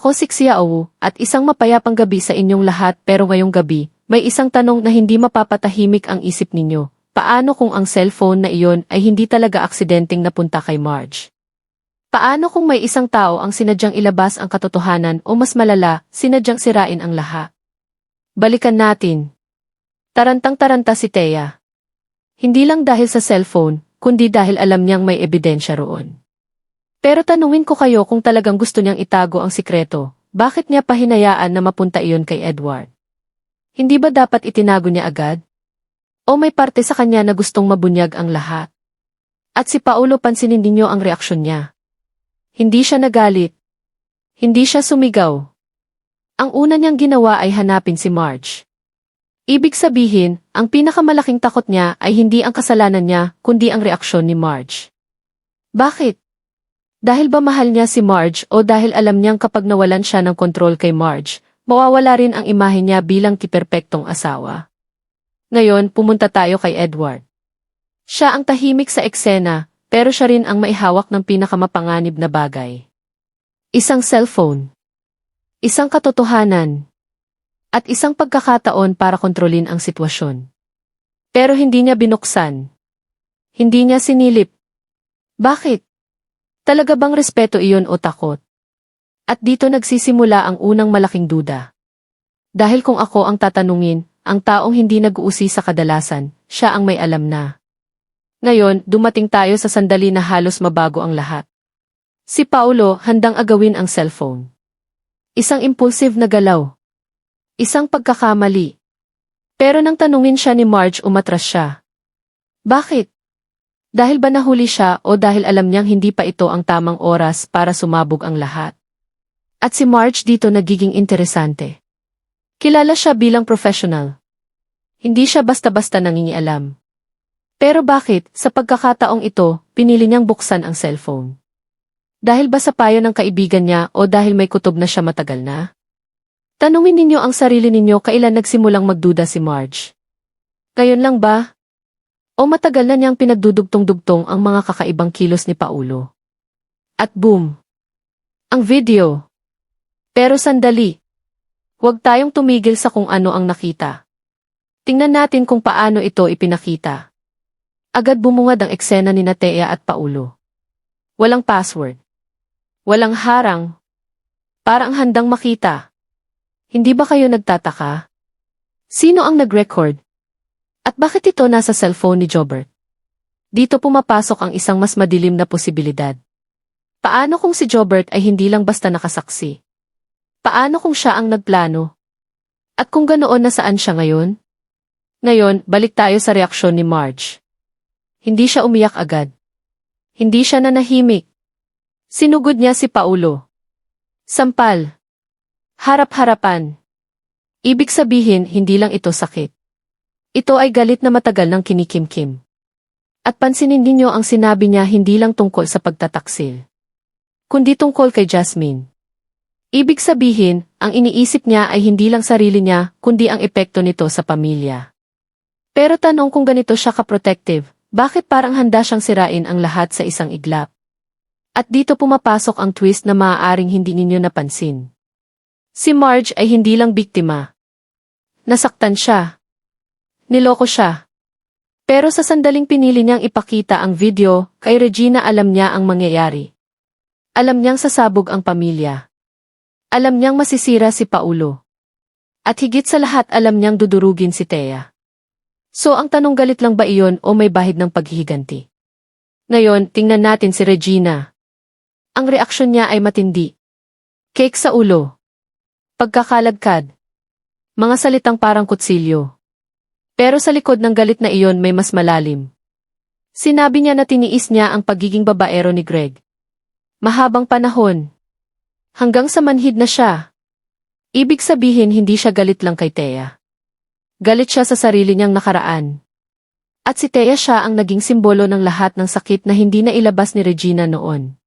Ako si Xiao, at isang mapayapang gabi sa inyong lahat pero ngayong gabi, may isang tanong na hindi mapapatahimik ang isip ninyo. Paano kung ang cellphone na iyon ay hindi talaga aksidenteng napunta kay Marge? Paano kung may isang tao ang sinadyang ilabas ang katotohanan o mas malala, sinadyang sirain ang lahat? Balikan natin. Tarantang-taranta si Thea. Hindi lang dahil sa cellphone, kundi dahil alam niyang may ebidensya roon. Pero tanungin ko kayo kung talagang gusto niyang itago ang sikreto, bakit niya pahinayaan na mapunta iyon kay Edward? Hindi ba dapat itinago niya agad? O may parte sa kanya na gustong mabunyag ang lahat? At si Paulo, pansinin ninyo ang reaksyon niya. Hindi siya nagalit. Hindi siya sumigaw. Ang una niyang ginawa ay hanapin si Marge. Ibig sabihin, ang pinakamalaking takot niya ay hindi ang kasalanan niya, kundi ang reaksyon ni Marge. Bakit? Dahil ba mahal niya si Marge o dahil alam niyang kapag nawalan siya ng kontrol kay Marge, mawawala rin ang imahe niya bilang kiperpektong asawa? Ngayon, pumunta tayo kay Edward. Siya ang tahimik sa eksena, pero siya rin ang maihawak ng pinakamapanganib na bagay. Isang cellphone. Isang katotohanan. At isang pagkakataon para kontrolin ang sitwasyon. Pero hindi niya binuksan. Hindi niya sinilip. Bakit? Talaga bang respeto iyon o takot? At dito nagsisimula ang unang malaking duda. Dahil kung ako ang tatanungin, ang taong hindi nag-uusi sa kadalasan, siya ang may alam na. Ngayon, dumating tayo sa sandali na halos mabago ang lahat. Si Paulo handang agawin ang cellphone. Isang impulsive na galaw. Isang pagkakamali. Pero nang tanungin siya ni Marge, umatras siya. Bakit? Dahil ba nahuli siya o dahil alam niyang hindi pa ito ang tamang oras para sumabog ang lahat? At si Marge dito nagiging interesante. Kilala siya bilang professional. Hindi siya basta-basta nangingialam. Pero bakit, sa pagkakataong ito, pinili niyang buksan ang cellphone? Dahil ba sa payo ng kaibigan niya o dahil may kutob na siya matagal na? Tanungin ninyo ang sarili ninyo, kailan nagsimulang magduda si Marge? Ngayon lang ba? O matagal na niyang pinagdudugtong-dugtong ang mga kakaibang kilos ni Paulo? At boom! Ang video! Pero sandali! Huwag tayong tumigil sa kung ano ang nakita. Tingnan natin kung paano ito ipinakita. Agad bumungad ang eksena ni Thea at Paulo. Walang password. Walang harang. Parang handang makita. Hindi ba kayo nagtataka? Sino ang nag-record? At bakit ito nasa cellphone ni Jobert? Dito pumapasok ang isang mas madilim na posibilidad. Paano kung si Jobert ay hindi lang basta nakasaksi? Paano kung siya ang nagplano? At kung ganoon, nasaan siya ngayon? Ngayon, balik tayo sa reaksyon ni Marge. Hindi siya umiyak agad. Hindi siya nanahimik. Sinugod niya si Paulo. Sampal. Harap-harapan. Ibig sabihin, hindi lang ito sakit. Ito ay galit na matagal ng kinikimkim. At pansinin ninyo ang sinabi niya, hindi lang tungkol sa pagtataksil, kundi tungkol kay Jasmine. Ibig sabihin, ang iniisip niya ay hindi lang sarili niya, kundi ang epekto nito sa pamilya. Pero tanong, kung ganito siya ka-protective, bakit parang handa siyang sirain ang lahat sa isang iglap? At dito pumapasok ang twist na maaaring hindi ninyo napansin. Si Marge ay hindi lang biktima. Nasaktan siya. Niloko siya. Pero sa sandaling pinili niyang ipakita ang video, kay Regina alam niya ang mangyayari. Alam niyang sasabog ang pamilya. Alam niyang masisira si Paulo. At higit sa lahat, alam niyang dudurugin si Thea. So ang tanong, galit lang ba iyon o may bahid ng paghihiganti? Ngayon, tingnan natin si Regina. Ang reaksyon niya ay matindi. Cake sa ulo. Pagkakalagkad. Mga salitang parang kutsilyo. Pero sa likod ng galit na iyon may mas malalim. Sinabi niya na tiniis niya ang pagiging babaero ni Greg. Mahabang panahon. Hanggang sa manhid na siya. Ibig sabihin, hindi siya galit lang kay Thea. Galit siya sa sarili niyang nakaraan. At si Thea, siya ang naging simbolo ng lahat ng sakit na hindi na ilabas ni Regina noon.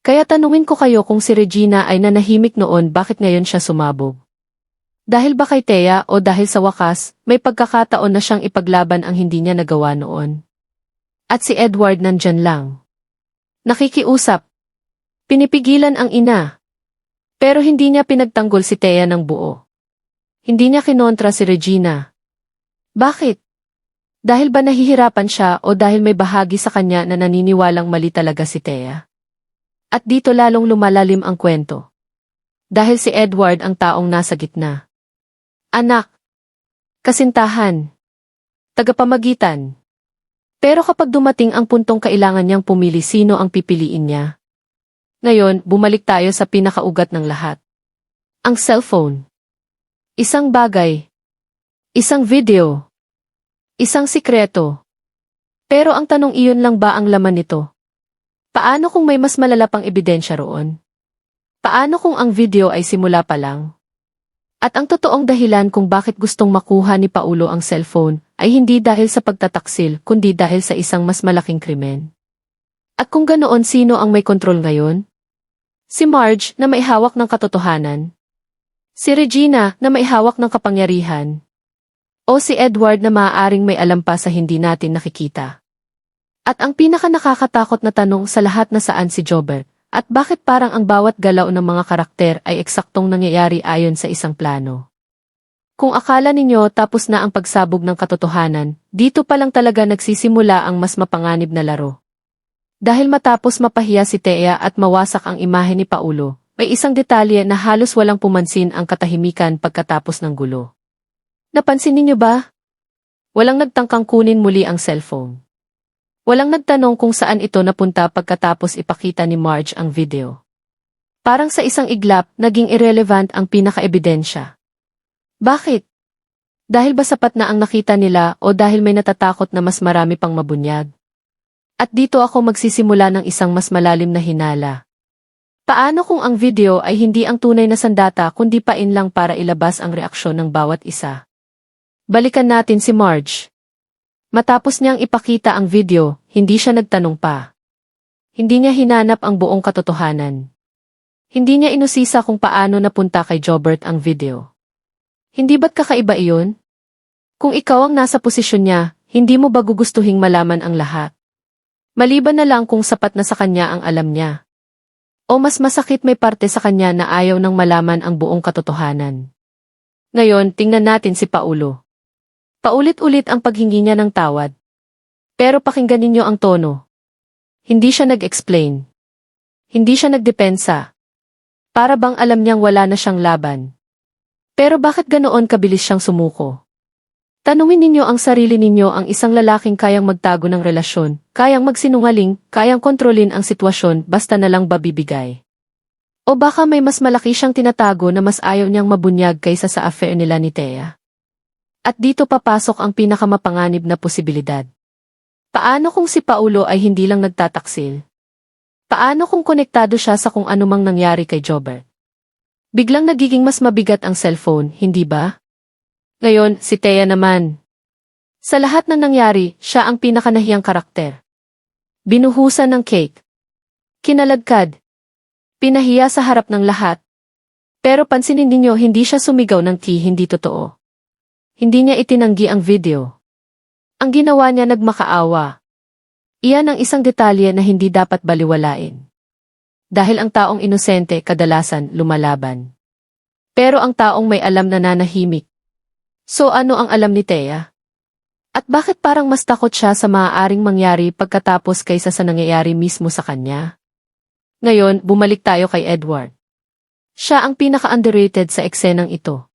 Kaya tanungin ko kayo, kung si Regina ay nanahimik noon, bakit ngayon siya sumabog? Dahil ba kay Thea o dahil sa wakas, may pagkakataon na siyang ipaglaban ang hindi niya nagawa noon? At si Edward nandyan lang. Nakikiusap. Pinipigilan ang ina. Pero hindi niya pinagtanggol si Thea ng buo. Hindi niya kinontra si Regina. Bakit? Dahil ba nahihirapan siya o dahil may bahagi sa kanya na naniniwalang mali talaga si Thea? At dito lalong lumalalim ang kwento. Dahil si Edward ang taong nasa gitna. Anak. Kasintahan. Tagapamagitan. Pero kapag dumating ang puntong kailangan niyang pumili sino ang pipiliin niya. Ngayon, bumalik tayo sa pinakaugat ng lahat. Ang cellphone. Isang bagay. Isang video. Isang sikreto. Pero ang tanong iyon lang ba ang laman nito? Paano kung may mas malala pang ebidensya roon? Paano kung ang video ay simula pa lang? At ang totoong dahilan kung bakit gustong makuha ni Paulo ang cellphone ay hindi dahil sa pagtataksil kundi dahil sa isang mas malaking krimen. At kung ganoon sino ang may kontrol ngayon? Si Marge na may hawak ng katotohanan? Si Regina na may hawak ng kapangyarihan? O si Edward na maaaring may alam pa sa hindi natin nakikita? At ang pinaka nakakatakot na tanong sa lahat na saan si Jobert? At bakit parang ang bawat galaw ng mga karakter ay eksaktong nangyayari ayon sa isang plano? Kung akala ninyo tapos na ang pagsabog ng katotohanan, dito pa lang talaga nagsisimula ang mas mapanganib na laro. Dahil matapos mapahiya si Thea at mawasak ang imahe ni Paulo, may isang detalye na halos walang pumansin ang katahimikan pagkatapos ng gulo. Napansin ninyo ba? Walang nagtangkang kunin muli ang cellphone. Walang nagtanong kung saan ito napunta pagkatapos ipakita ni Marge ang video. Parang sa isang iglap, naging irrelevant ang pinaka-ebidensya. Bakit? Dahil ba sapat na ang nakita nila o dahil may natatakot na mas marami pang mabunyag? At dito ako magsisimula ng isang mas malalim na hinala. Paano kung ang video ay hindi ang tunay na sandata kundi pain lang para ilabas ang reaksyon ng bawat isa? Balikan natin si Marge. Matapos niyang ipakita ang video, hindi siya nagtanong pa. Hindi niya hinanap ang buong katotohanan. Hindi niya inusisa kung paano napunta kay Jobert ang video. Hindi ba't kakaiba iyon? Kung ikaw ang nasa posisyon niya, hindi mo ba gugustuhing malaman ang lahat? Maliban na lang kung sapat na sa kanya ang alam niya. O mas masakit may parte sa kanya na ayaw nang malaman ang buong katotohanan. Ngayon, tingnan natin si Paulo. Paulit-ulit ang paghingi niya ng tawad. Pero pakinggan ninyo ang tono. Hindi siya nag-explain. Hindi siya nagdepensa. Para bang alam niyang wala na siyang laban. Pero bakit ganoon kabilis siyang sumuko? Tanungin ninyo ang sarili ninyo ang isang lalaking kayang magtago ng relasyon, kayang magsinungaling, kayang kontrolin ang sitwasyon basta na lang babibigay. O baka may mas malaki siyang tinatago na mas ayaw niyang mabunyag kaysa sa affair nila ni Thea. At dito papasok ang pinakamapanganib na posibilidad. Paano kung si Paulo ay hindi lang nagtataksil? Paano kung konektado siya sa kung anumang nangyari kay Jobert? Biglang nagiging mas mabigat ang cellphone, hindi ba? Ngayon, si Thea naman. Sa lahat ng nangyari, siya ang pinakanahiyang karakter. Binuhusan ng cake. Kinaladkad. Pinahiya sa harap ng lahat. Pero pansinin ninyo hindi siya sumigaw ng hindi totoo. Hindi niya itinanggi ang video. Ang ginawa niya nagmakaawa. Iyan ang isang detalye na hindi dapat baliwalain. Dahil ang taong inosente kadalasan lumalaban. Pero ang taong may alam na nanahimik. So ano ang alam ni Thea? At bakit parang mas takot siya sa maaaring mangyari pagkatapos kaysa sa nangyayari mismo sa kanya? Ngayon, bumalik tayo kay Edward. Siya ang pinaka-underrated sa eksenang ito.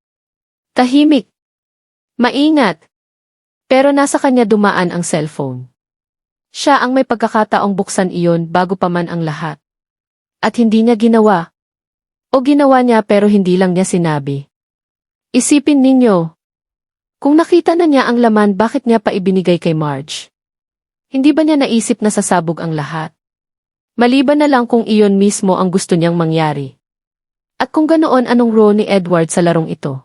Tahimik. Maingat. Pero nasa kanya dumaan ang cellphone. Siya ang may pagkakataong buksan iyon bago pa man ang lahat. At hindi niya ginawa. O ginawa niya pero hindi lang niya sinabi. Isipin ninyo. Kung nakita na niya ang laman bakit niya pa ibinigay kay Marge? Hindi ba niya naisip na sasabog ang lahat? Maliban na lang kung iyon mismo ang gusto niyang mangyari. At kung ganoon anong role ni Edward sa larong ito?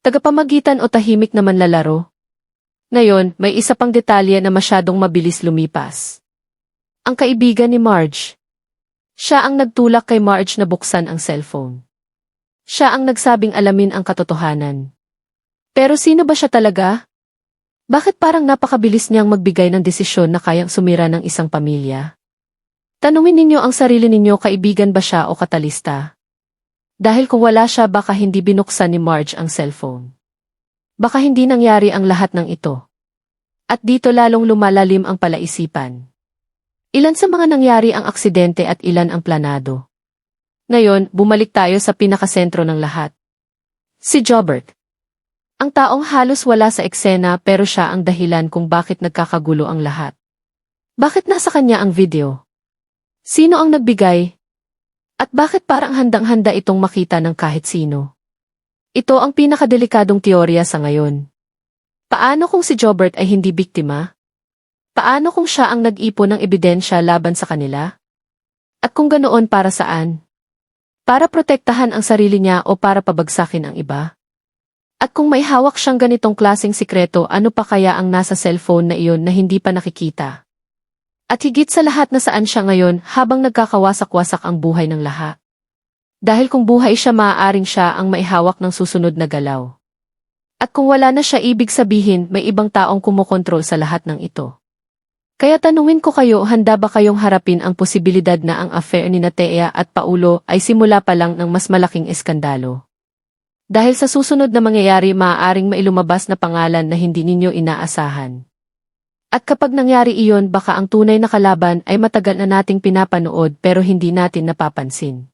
Tagapamagitan o tahimik naman lalaro? Ngayon, may isa pang detalye na masyadong mabilis lumipas. Ang kaibigan ni Marge. Siya ang nagtulak kay Marge na buksan ang cellphone. Siya ang nagsabing alamin ang katotohanan. Pero sino ba siya talaga? Bakit parang napakabilis niyang magbigay ng desisyon na kayang sumira ng isang pamilya? Tanungin ninyo ang sarili ninyo kaibigan ba siya o katalista? Dahil kung wala siya baka hindi binuksan ni Marge ang cellphone. Baka hindi nangyari ang lahat ng ito. At dito lalong lumalalim ang palaisipan. Ilan sa mga nangyari ang aksidente at ilan ang planado. Ngayon, bumalik tayo sa pinakasentro ng lahat. Si Jobert. Ang taong halos wala sa eksena pero siya ang dahilan kung bakit nagkakagulo ang lahat. Bakit nasa kanya ang video? Sino ang nagbigay? At bakit parang handang-handa itong makita ng kahit sino? Ito ang pinakadelikadong teorya sa ngayon. Paano kung si Jobert ay hindi biktima? Paano kung siya ang nag-ipon ng ebidensya laban sa kanila? At kung ganoon para saan? Para protektahan ang sarili niya o para pabagsakin ang iba? At kung may hawak siyang ganitong klaseng sikreto, ano pa kaya ang nasa cellphone na iyon na hindi pa nakikita? At higit sa lahat na saan siya ngayon habang nagkakawasak-wasak ang buhay ng lahat. Dahil kung buhay siya maaaring siya ang maihawak ng susunod na galaw. At kung wala na siya ibig sabihin may ibang taong kumokontrol sa lahat ng ito. Kaya tanungin ko kayo, handa ba kayong harapin ang posibilidad na ang affair ni Thea at Paulo ay simula pa lang ng mas malaking eskandalo? Dahil sa susunod na mangyayari maaaring mailumabas na pangalan na hindi ninyo inaasahan. At kapag nangyari iyon baka ang tunay na kalaban ay matagal na nating pinapanood pero hindi natin napapansin.